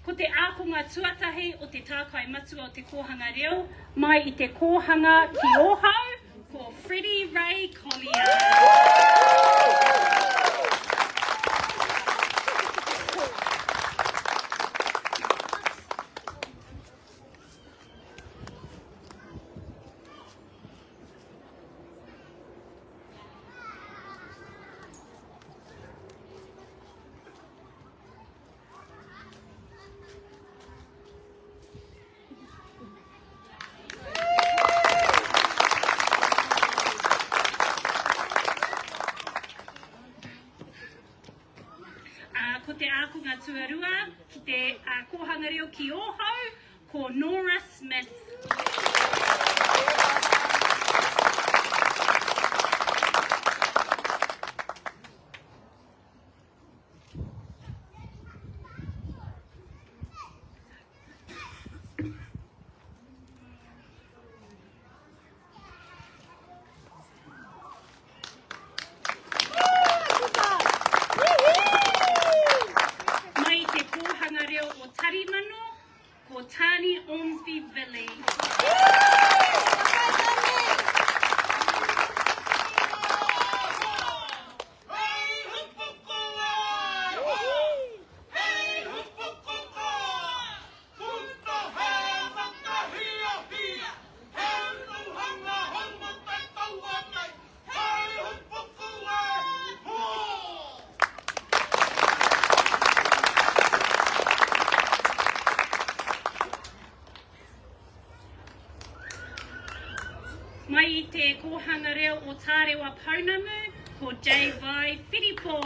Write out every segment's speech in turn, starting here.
Ko te ākonga tuatahi o te tākai matua o te kōhanga reo, mai I te kōhanga ki ohau, ko Freddie Ray Collier. Ko te ākonga tuarua, ki te kōhanga reo ki ohau, ko Nora Smith. Mai I te kōhanga reo o Tārewa Pounamu, ko J.Y. Whiripo.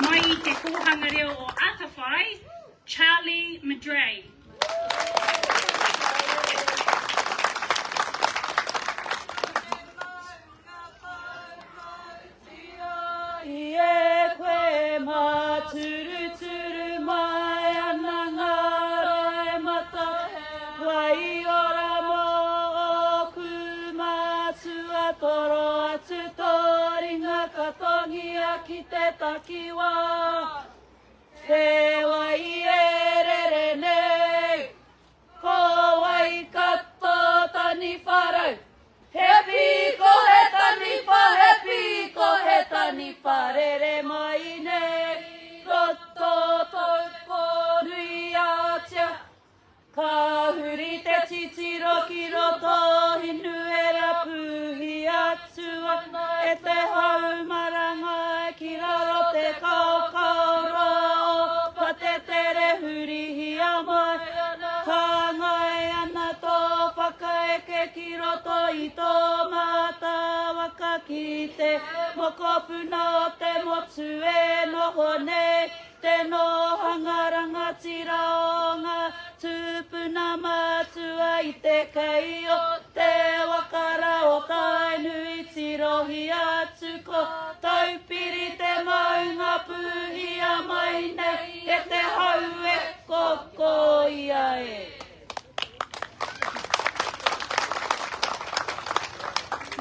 Mai I te kōhanga reo o Atawhai, Charlie Madray. Ki te takiwa, te waiarere nei, ko wai kato tani wharau. Hepi ko he tani wha, hepi ko he tani wharere mai nei, roto taupo nui atia. Ka huri te titiro ki roto hinu e rapuhi atua, e te haumaranga ki raro te kaukaura o pa te tere huri hia mai. Ka ngai ana tō whakaeke ki roto I tō mata waka ki te mokopuna o te motu e noho nei. Te nohanga rangatira o ngā tūpuna matua I te kei o te wakara o tainui tirohi atu ko taupiri te maunga puhia mai nei e te hau e koko ia e.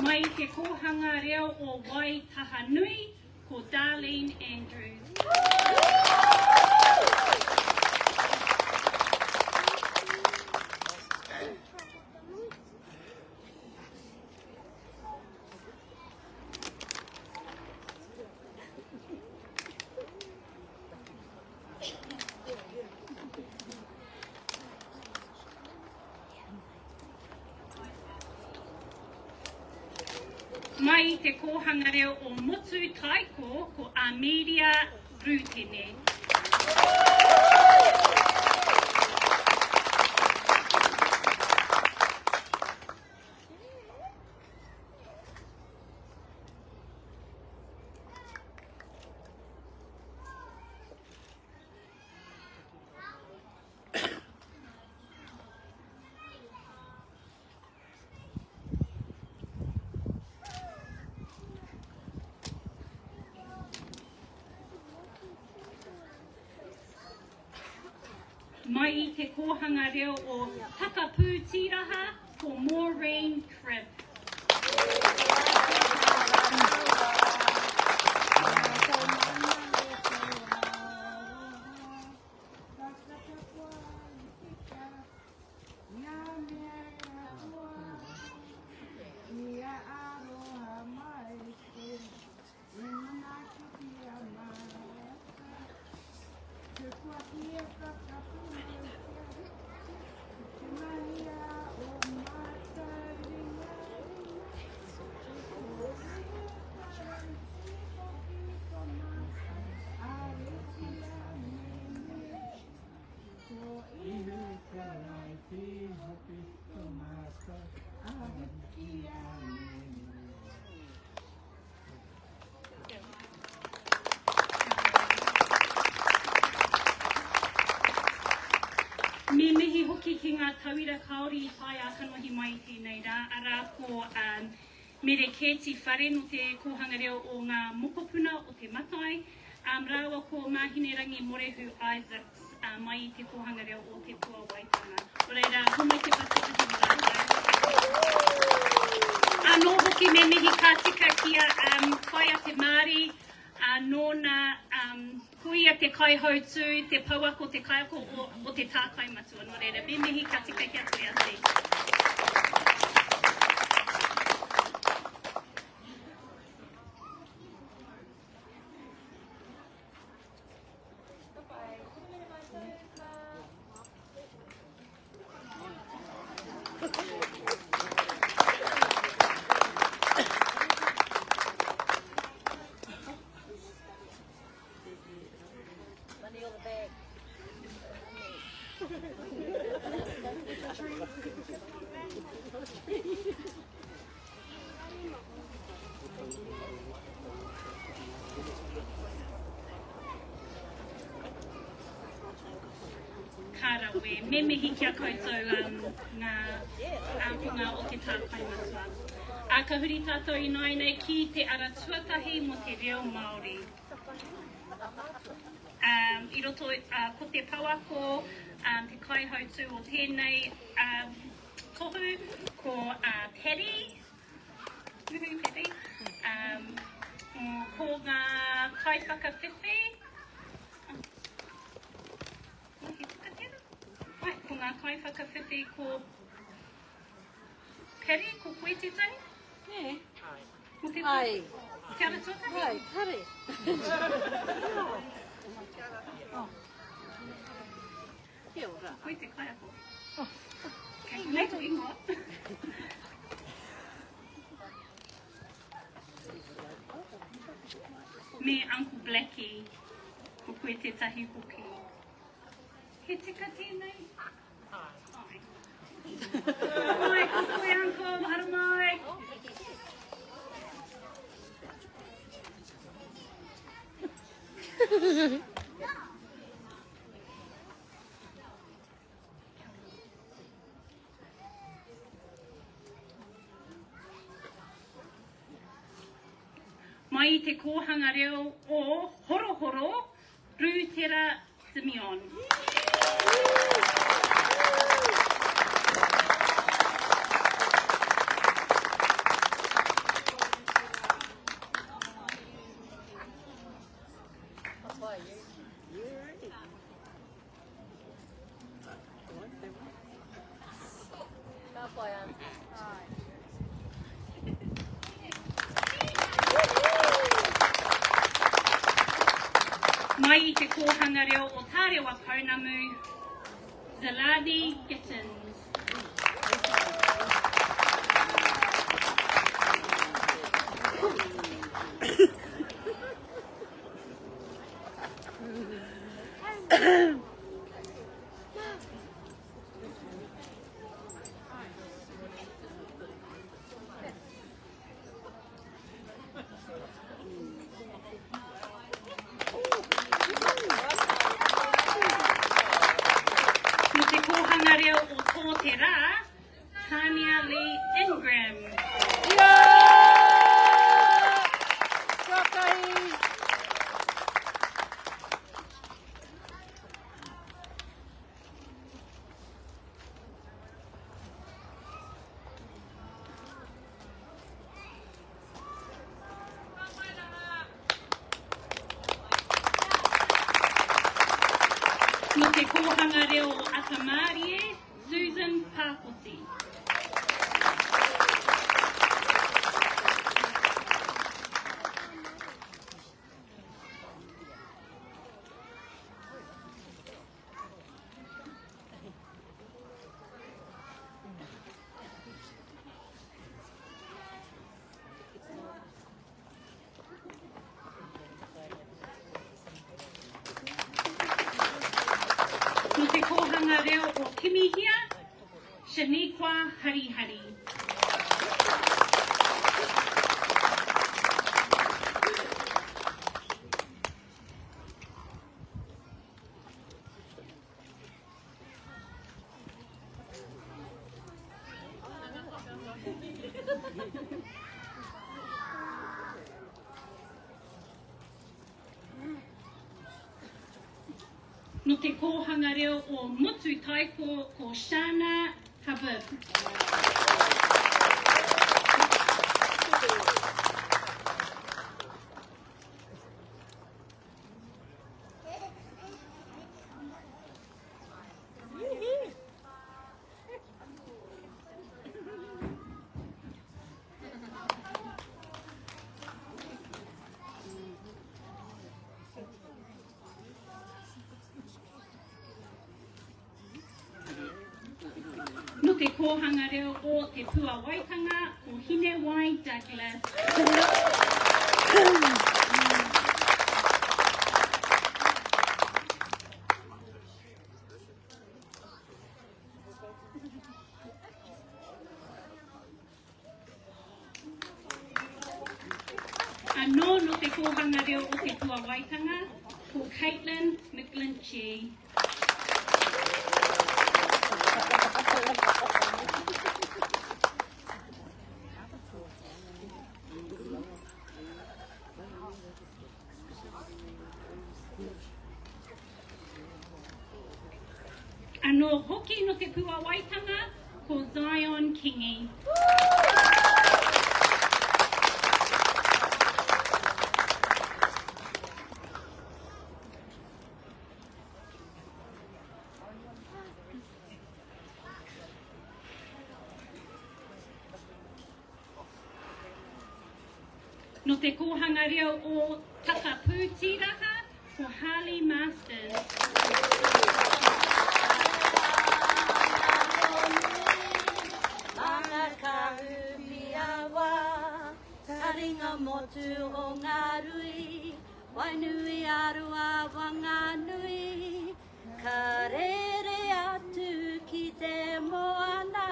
Mai te kōhanga reo o Waitāhanui, ko Darlene Andrews. Mai te kōhanga reo o Motu Taiko ko Amelia Rutene. mai I te kōhanga reo o Takapū Tiraha ko Maureen Crib. Me mihi hoki ki ngā tauira kaori I whai a kanohi mai tēnei rā, ara ko mere kēti whare no te kōhanga reo o ngā mokopuna o te matai, rāua ko Māhine Rangi Morehu Isaacs mai I te kōhanga reo o te Korowaitanga. O reira, homai te patikati mo rātai. Anō hoki me mihi ka tika kia whai a te Māori, nōna hui a te kaihautu, te pauako, te kaiako o te tākai matua. Nō reira, me mihi ka tika kia koe a te. Karawe, me mihi kia koutou ngā ākonga o te tāpai matua. Ka huri tātou inaianei ki te ara tuatahi mo te reo Māori. I roto ko te pauako, te kaihautu o tēnei tohu, ko Peri, ko ngā kaiwhakawhiwhi, ko ngā kaiwhakawhiwhi ko Peri, ko koe te tai? Yeah. Mo te Ai. Te ara tuatahi? Ai, kare. Kia ora. Koe te kaiako. Kei nei tu ingoa. Me Uncle Blackie, ko koe te tahi hoki. He tika tēnei? Ai. Ai, ko koe Uncle, hara mai. Mai I te kōhanga reo o Horohoro, Rūtera Simeon. Mai I te kōhanga reo o Tārewa Pounamu, Zaladi Gittins. Whakamārie, Susan Papoti. No te kohanga reo o Kimihia, Shaniqua Harihari. No te kohanga reo o Mutu Taiko ko Shana Habib. No te kohanga reo o te Korowaitanga o Hinewai Douglas. Anō no te kohanga reo o te Korowaitanga ko Caitlin McGlinchey. Anō hoki no te Korowaitanga ko Zion Kingi. No te kohanga reo o Takapūtiraha ko Harley Masters. Taringa motu o ngā rui, wainui arua wanganui, ka rere atu ki te moana,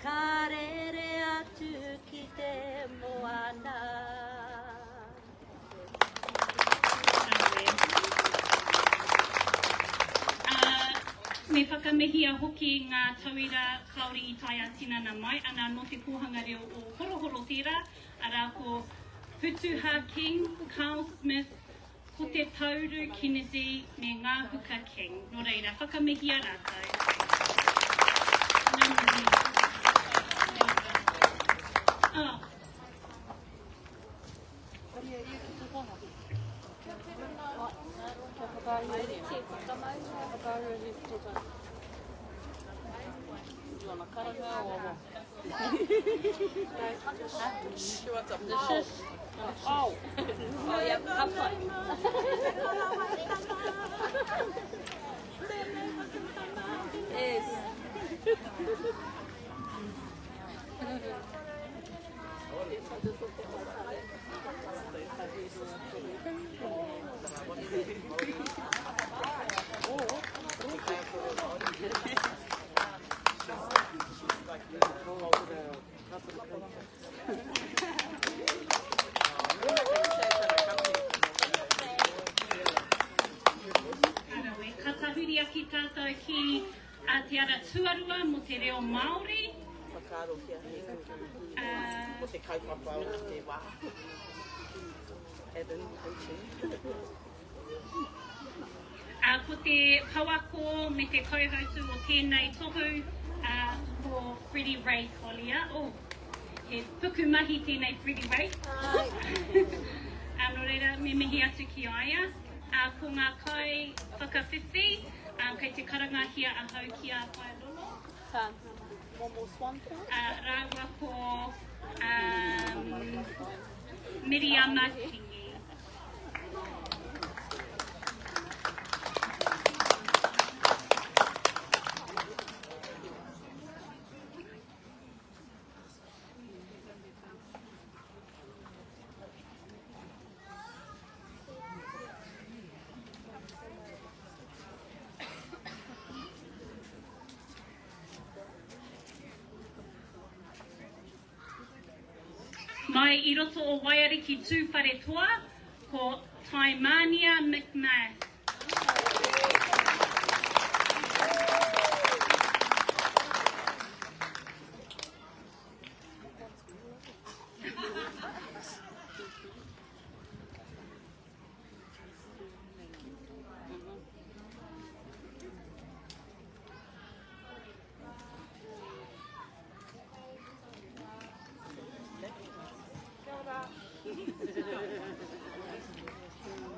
ka rere atu ki te moana. Me whakamihia hoki ngā tauira kaori I taia tinana mai, ana no te kohanga reo o horohoro tira, ara ko Putuha King, Carl Smith, ko te Tauru Kennedy, me ngā huka King. No reira, whakamihia rātou. Oh. Oh, yeah, come on. Yes. Katahuri aki tātou ki te ara tuarua mo te reo Māori. Ko te kaupapa o te wā. Ko te pawako me te kauhautu o tēnei tohu ko Freddie Ray Collier. Oh, he puku mahi tēnei Freddie Ray. No reira, me mihi atu ki aia. ko ngā kai whakawhiwhi, kei te karangahia a hau ki a Whailolo. Rāua ko Miriama Kingi. Mai I roto o Waiariki Tu Wharetoa, ko Taimania McMath.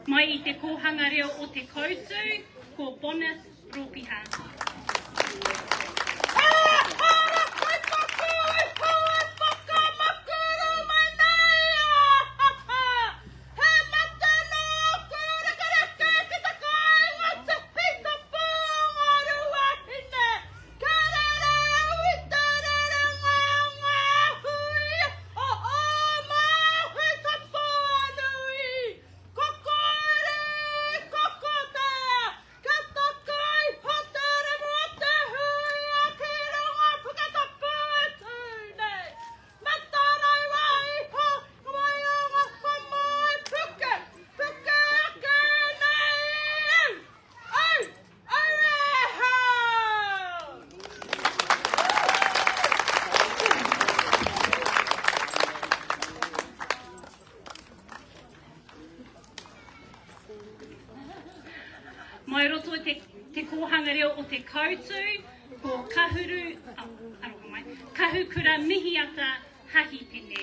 Mai I te kōhanga reo o te koutou, ko bonus ropiha. Mai roto te kōhanga reo o te koutou, ko kahukura mihiata hahi pene.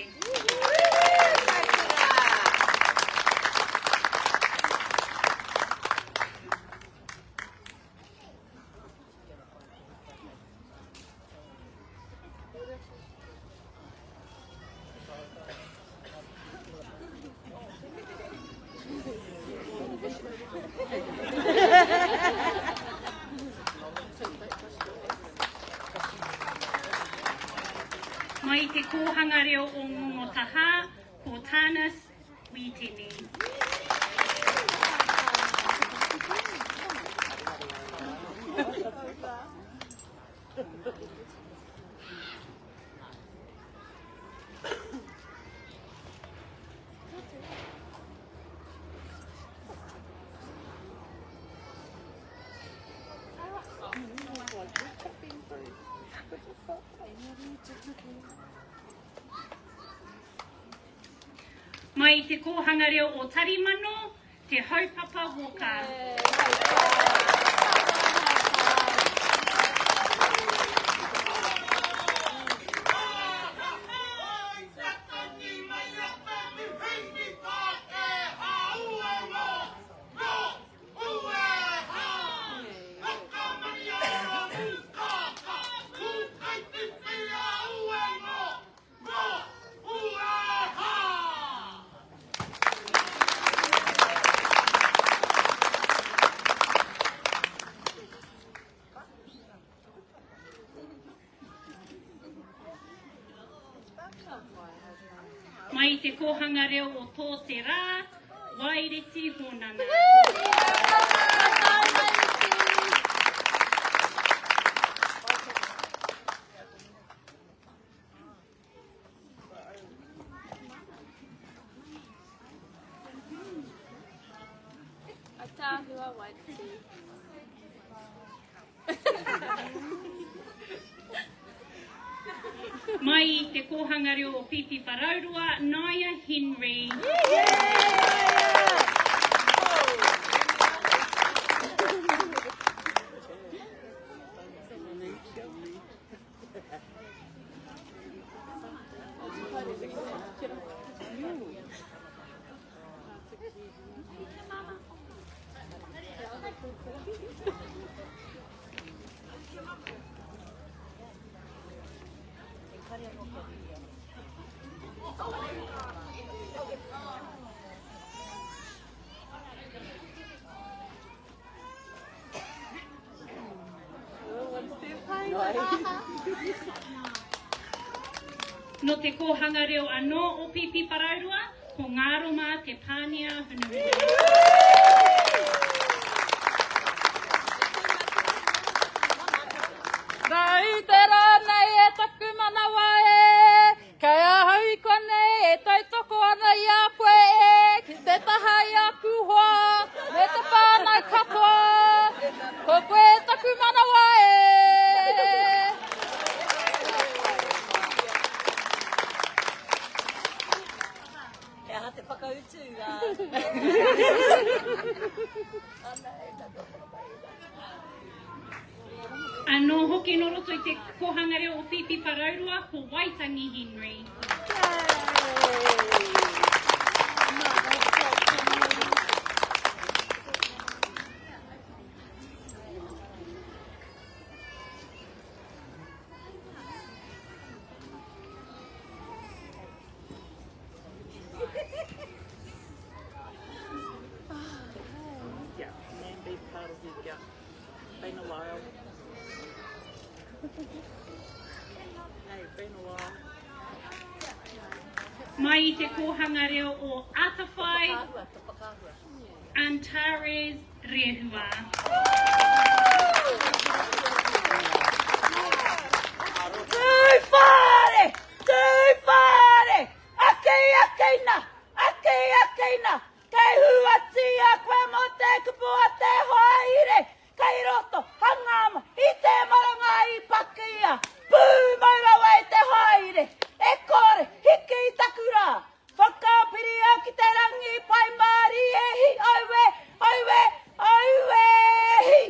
Mai te kōhanga reo o Ngongotaha, ko Tānas Witene. Mai te kōhanga reo o Tarimano, te haupapa waka. Mai te kōhanga reo o tō te rā, Waiariki honana. Atahua Waiariki. Mai te kōhanga reo o Pipi Wharaurua, Naya Henry. No te kohanga reo anō o Pipi Parairua, ko Ngāroma te pānia hunuri. Rai te rānei e taku manawa e, kai ahau konei e tautoko ana i a koe e, ki te taha i a kuhoa, me te pānau katoa, ko koe e taku manawa e. Kia ha te whakautu ngā. Anō hoki no roto I te kohanga reo o Pipi Parairua, ko Waitangi Henry. Yeah, man, be part of you. Yeah, been a while. Hey, been a while. Mai I te kohanga reo o Atawhai, Antares Rehua. Tūwhare! Tūwhare! Ake na! Kei huati a koe mo te kupua te haere! Kei roto, hangama, I te maranga I pakia! Pū maura wai te haere! E kore, hiki I taku rā! Whakapiri au ki te rangi pai maari e hi! Auwe, auwe, auwe hi!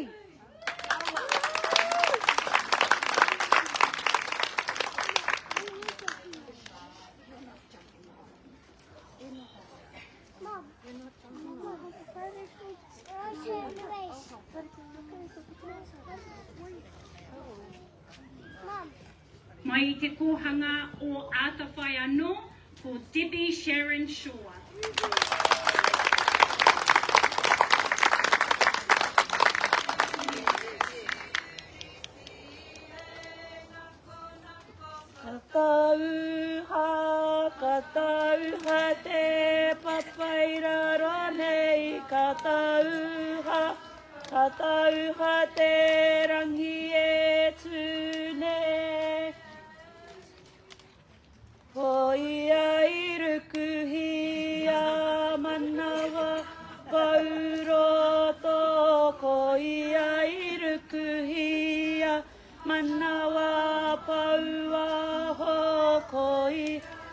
Mai I te kohanga o Atawhai anō, ko Debbie Sharon Shaw. Katauha te papaira ranei, katauha te rangi e tūne. Hoia I rukuhia manawa pauroto, koia I rukuhia manawa paua hokoi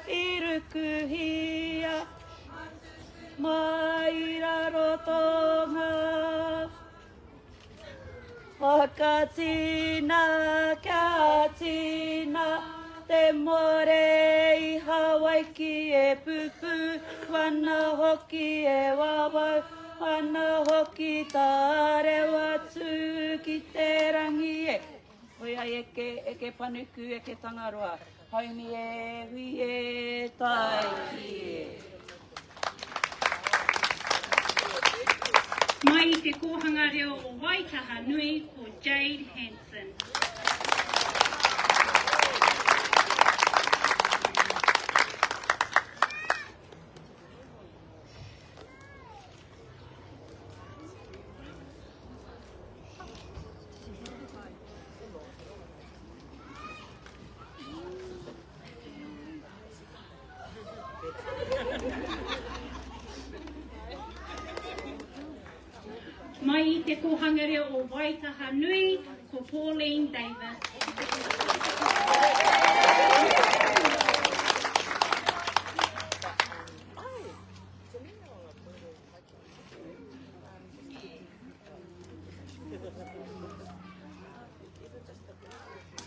I rukuhia mai rarotonga. Wakatina kia tina, te more I Hawaii ki e pupu, wana hoki e wawau, wana hoki tāre watu ki te rangi e. Hoi ai eke panuku, eke tangaroa, haumi e, hui e, tai ki e. Mai I te kohanga reo o Waitaha Nui, ko Jade Hanson. Mai I te kohanga reo o Waitaha Nui, ko Pauline Davis.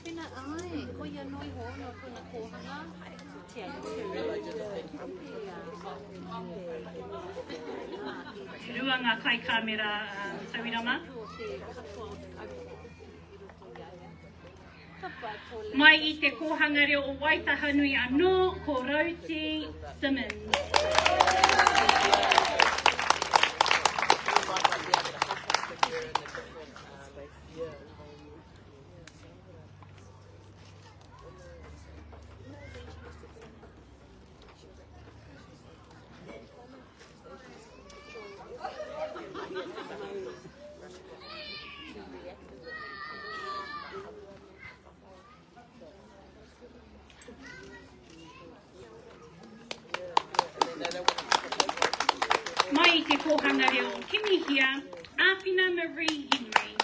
Pena ai, ko ia noi hono kuna kohanga. Te Te rua ngā kai kāmera tauirama. Mai I te kohanga reo o Waitaha Nui anō, ko Rauti Simmons. Mai te kohanga reo o Kimihia, Āwhina Marie Henry.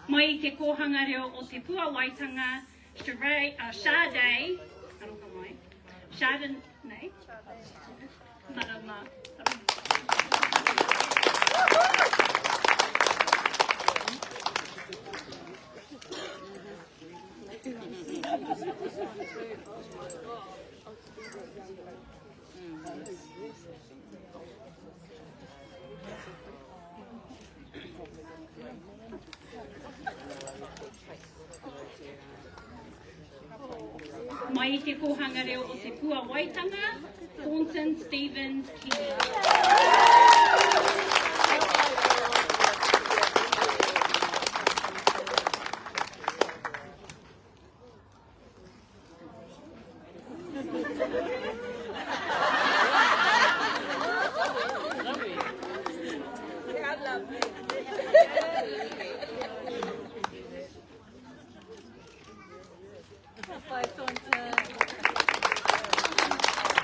Mai te kohanga reo o te Korowaitanga, Sade, Chardonnay, Marama. Mai te kohanga reo o te Korowaitanga, Thornton Stevens King.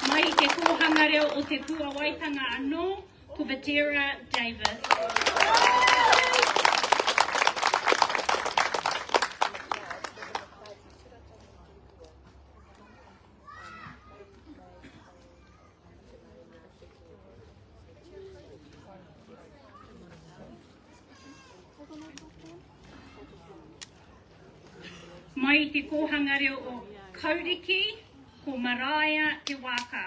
Mai te kohanga reo o te Korowaitanga anō, Kuvatera Davis. Mai te kohanga reo o Kauriki, ko Mariah te waka.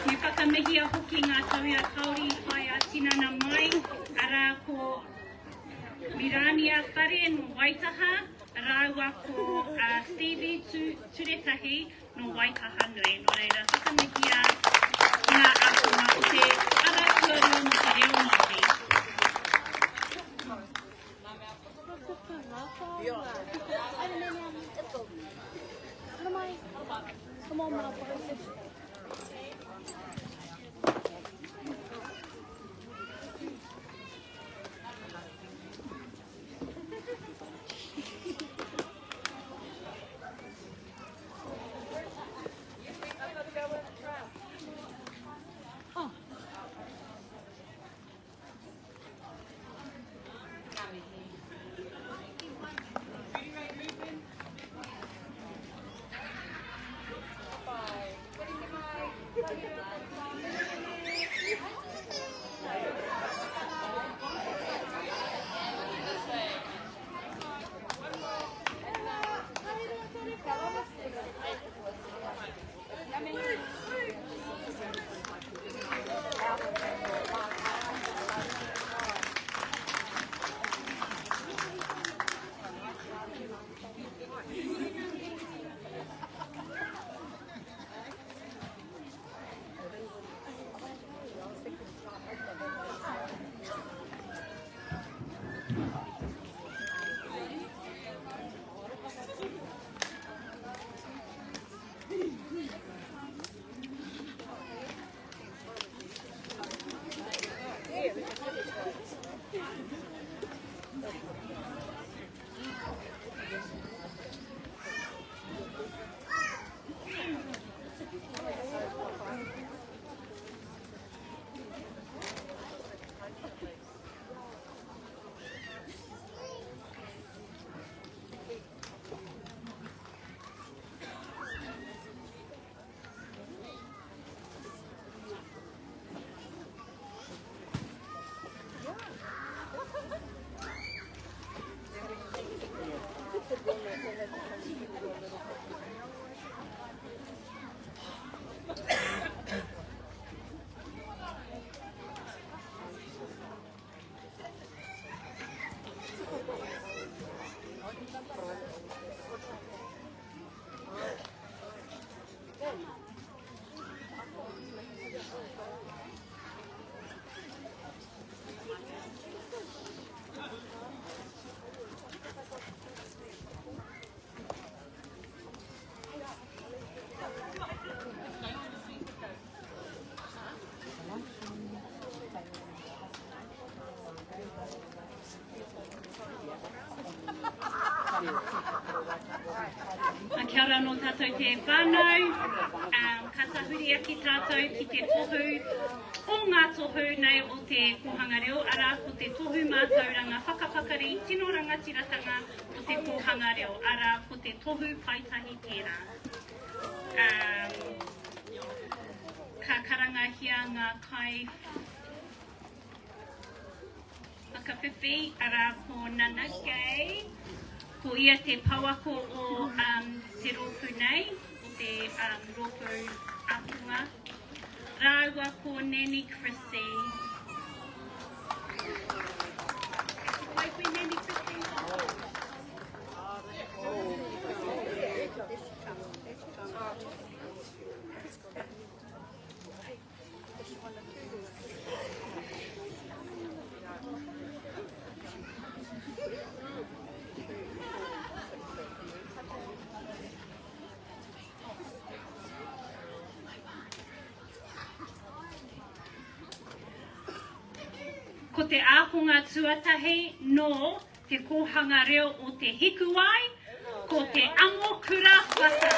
Me whakamihia hoki ngā tauira kauri whai a tinana mai, ara ko Mirania Whare no Waitaha, rāua ko Stevie Turetahi no Waitaha nui. No reira, whakamihia ngā ākonga o te ara kua reo mo te reo Māori. Come on, Mama. kia ora no tātou te whānau, ka tahuri aki tātou ki te tohu, o ngā tohu nei o te kohanga reo, ara ko te tohu mātauranga whakapakari, tino rangatiratanga o te kohanga reo, ara ko te tohu paitahi tērā. Ka karangahia ngā kai whakawhiwhi, ara ko nana kei, ko ia te pauako o te rōpū nei, o te rōpū ākonga. Rāua ko Neni Chrissy. Wai koe Neni Chrissy? Ko te ākonga tuatahi no te kohanga reo o te hikuai, ko te ango kura waka.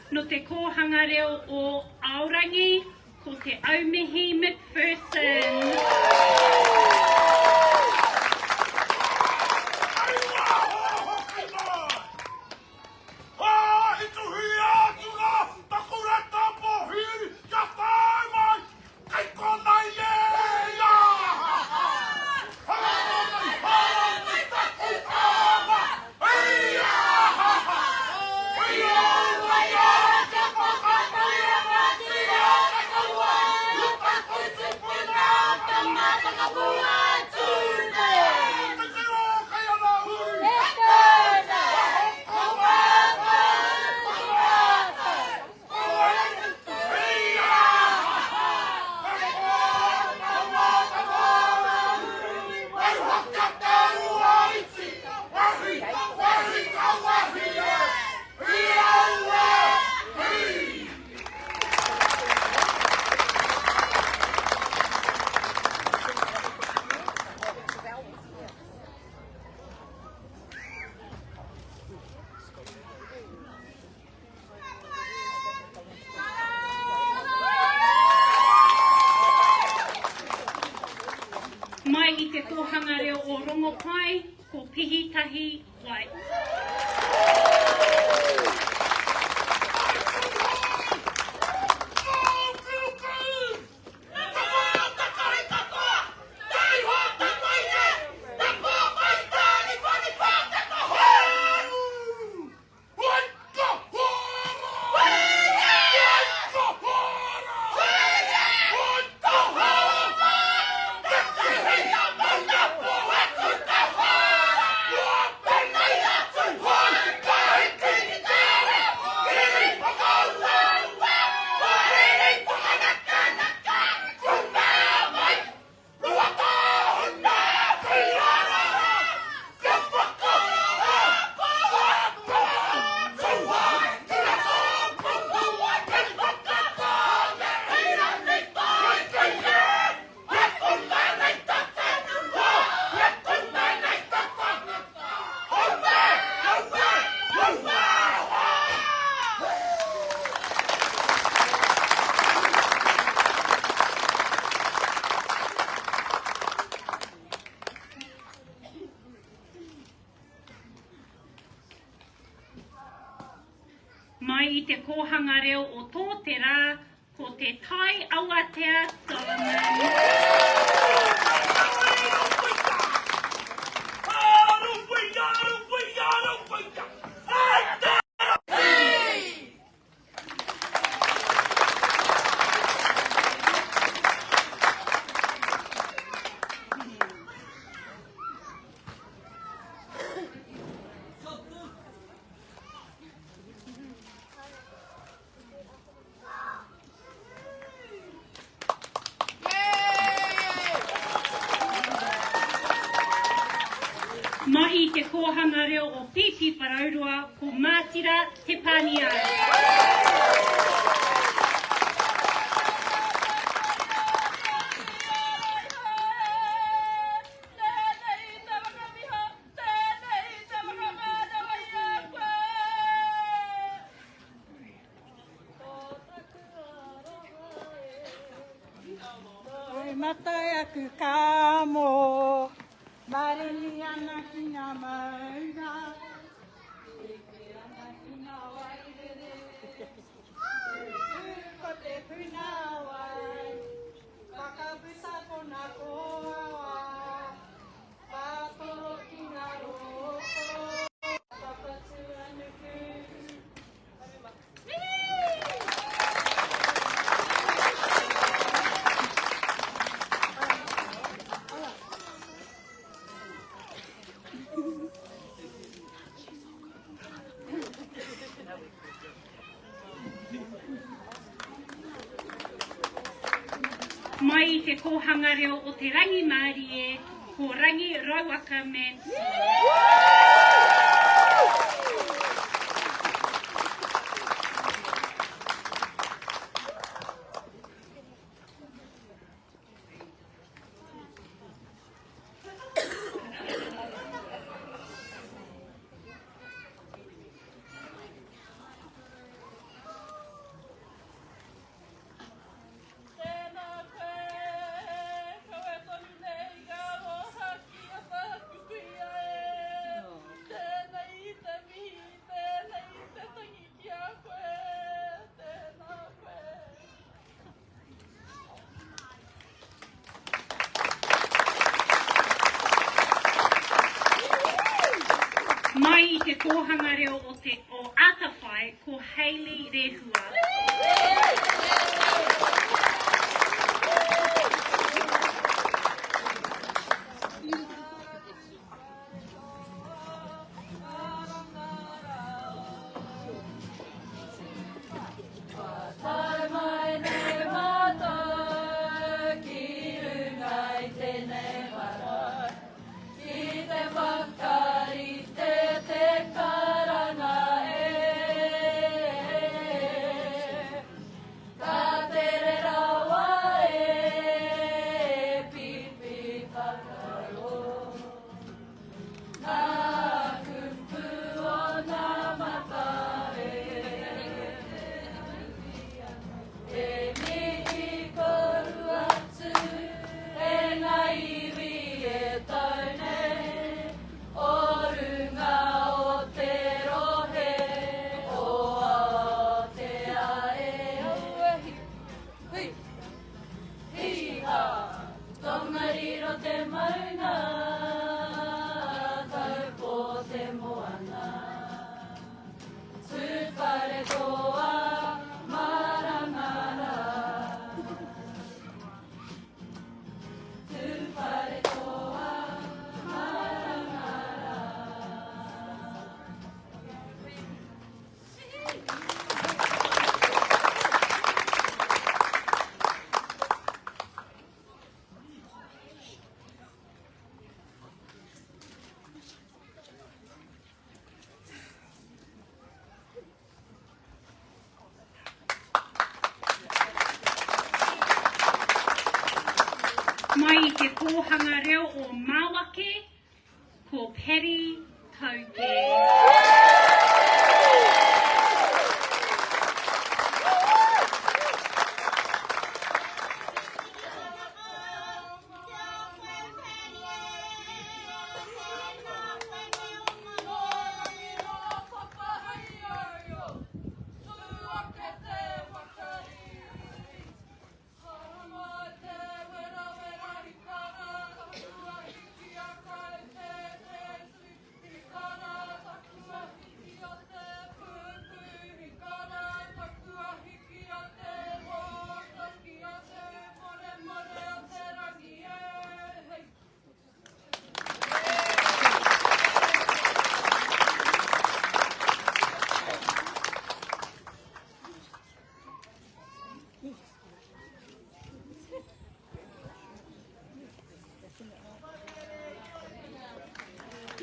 No te kohanga reo o Aorangi, ko te Aumihi McPherson. Mai I te kohanga reo o Rongopai, ko Pihitahi Wai. Hey! Mai I te kōhanga reo o tō te rā, ko te Tai Awatea Solomon. Mahi te kōhanga reo o Pipi Wharaurua, ko Mātira Te Pānia. Matai aku ka mo, mareni ana ki ngā maunga, eke ana ki ngā wairere, ko te puna wai, whakabusa kona koa, whātoro ki ngā roko, whakatu anuku. Mai I te kōhanga reo o te rangi Māori e, ko rangi Rauaka Mansi. Mai I te kōhanga reo o Atawhai, ko Hayley Rehua. Mai I te kōhanga reo o Māwake, ko Peri Tauke.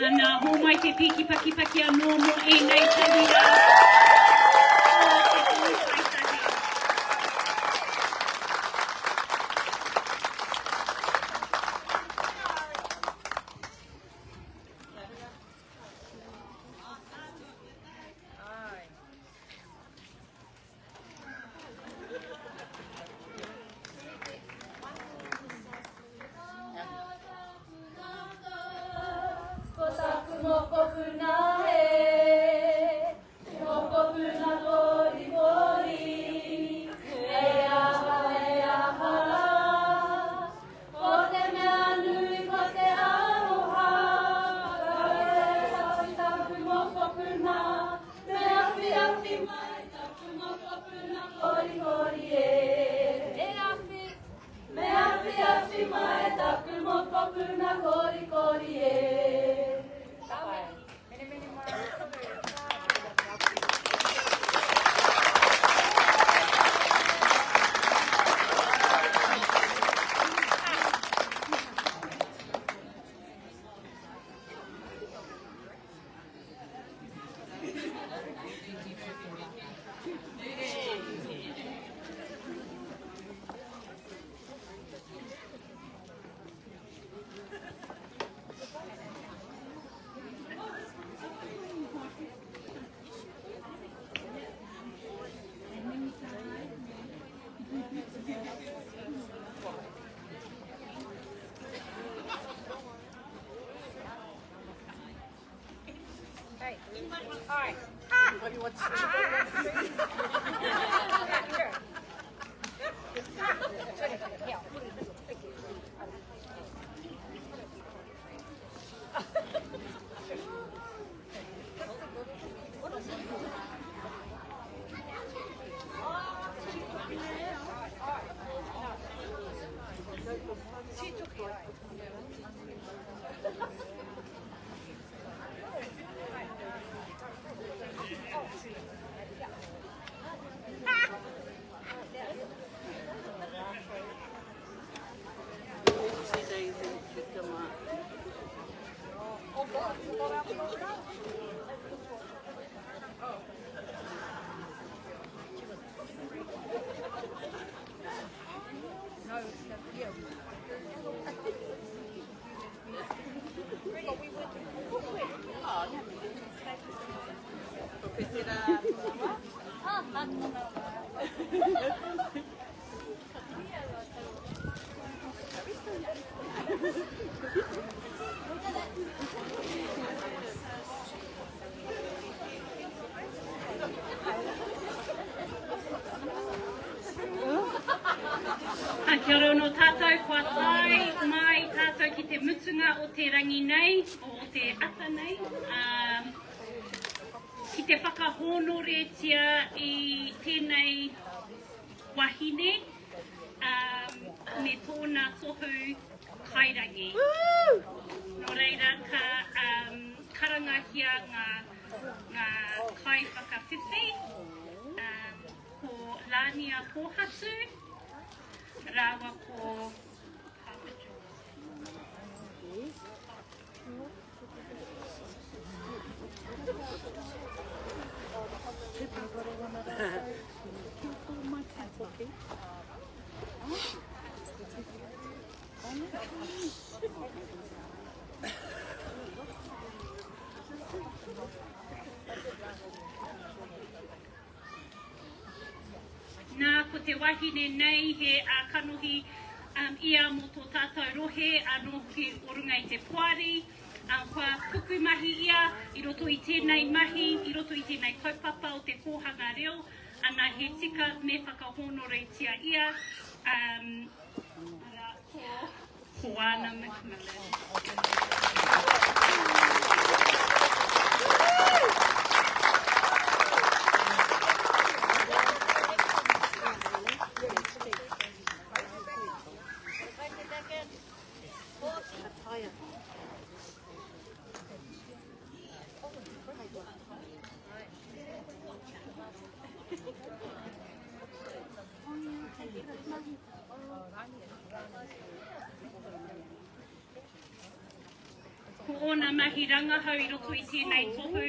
Ana ho mai te piki paki paki anō mo e nei tawira. Kia ora no tātou, kua tai mai tātou ki te mutunga o te rangi nei, o te ata nei. Ki te whakahonoretia i tēnei wahine, me tōna tohu kairangi. No reira, ka karangahia ngā kai whakawhiwhi, ko Lānia Pōhatu, rawa ko Nā ko te wahine nei he kanohi ia mo tō tātou rohe anō ki orunga i te poari. Kua puku mahi ia i roto i tēnei mahi, i roto i tēnei kaupapa o te kōhanga reo. Ana he tika me whakahonoretia ia. Ko ana Ko Ko ona mahi rangahau I roto I tēnei tohu,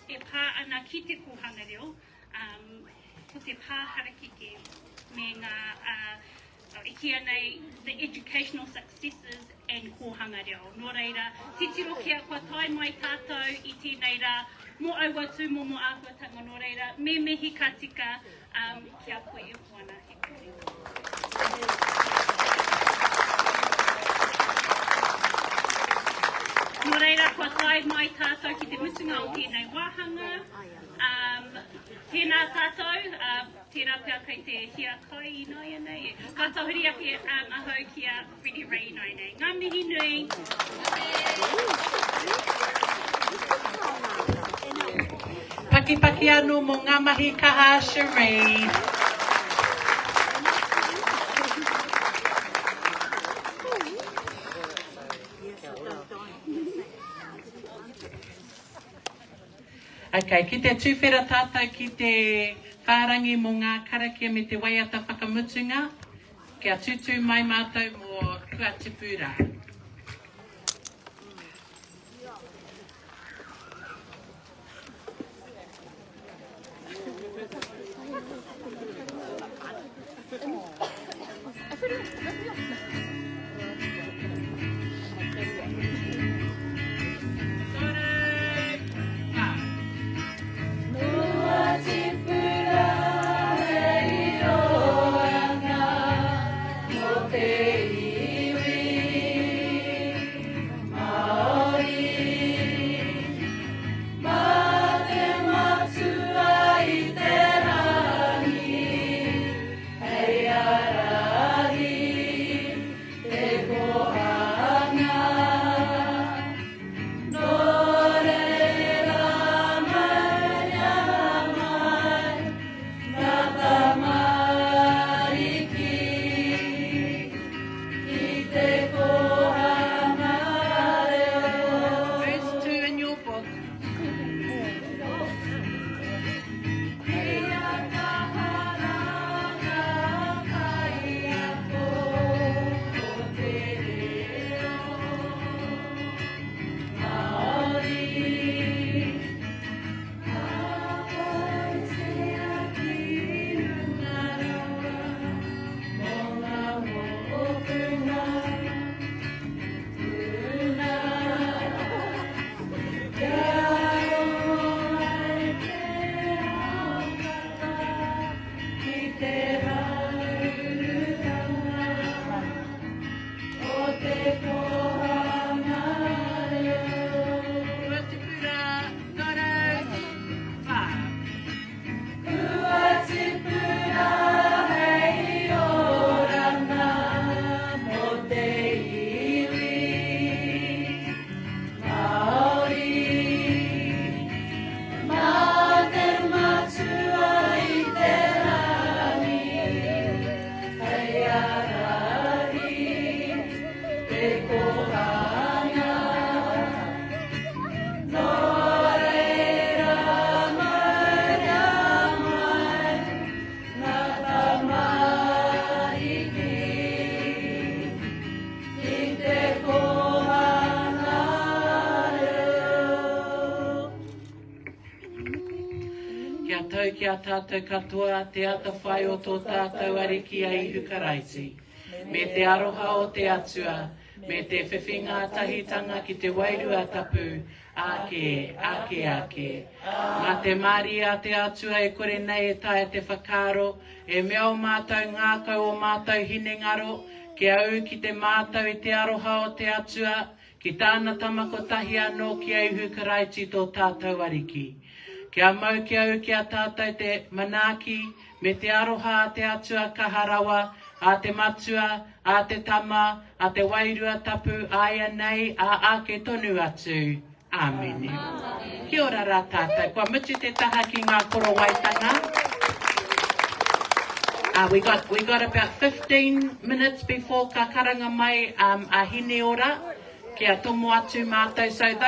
e pā ana ki te kohanga reo, ko te pāharakike me ngā inaianei, the educational successes and kohanga reo. Nō reira, titiro kia kua tai mai tātou I tēnei rā, mō auatu mō ākonga nō reira, me mehi ka tika kia koe e hoana he kore. Nō reira, kua tai mai tātou ki te mutunga o tēnei wāhanga. Tēnā tātou, tērā pia kei te hia kai inaianei. Ka tauhiri ake ahau kia Whiri Rei inaianei. Ngā mihi nui. Paki anō mō ngā mahi kaha Cherie. Okay, ki te tūwhera tātou ki te whārangi mō ngā karakia me te waiata whakamutunga, kia tutu mai mātou mō kua tipura. Kia tātou katoa te ata whai o tō tātou ariki ai hukaraiti. Me te aroha o te atua, me te whiwhinga tahitanga ki te wairua tapu, ake. Mā te māri a te atua e kore nei e tae te whakaro, e mea o mātou ngākau o mātou hinengaro, ke au ki te mātou i te aroha o te atua, ki tāna tamako tahi anō ki ai hukaraiti tō tātou ariki. Kia mau ki au ki a tātou te manaki, me te aroha a te atua kaharawa, a te matua, a te tama, a te wairua tapu, Anei, a ake tonu atu. Āmene. Kia ora rā tātou. Kua mutu te taha ki ngā Korowaitanga. We got about 15 minutes before ka karanga mai a hine ora. Kia tomo atu mātou. So those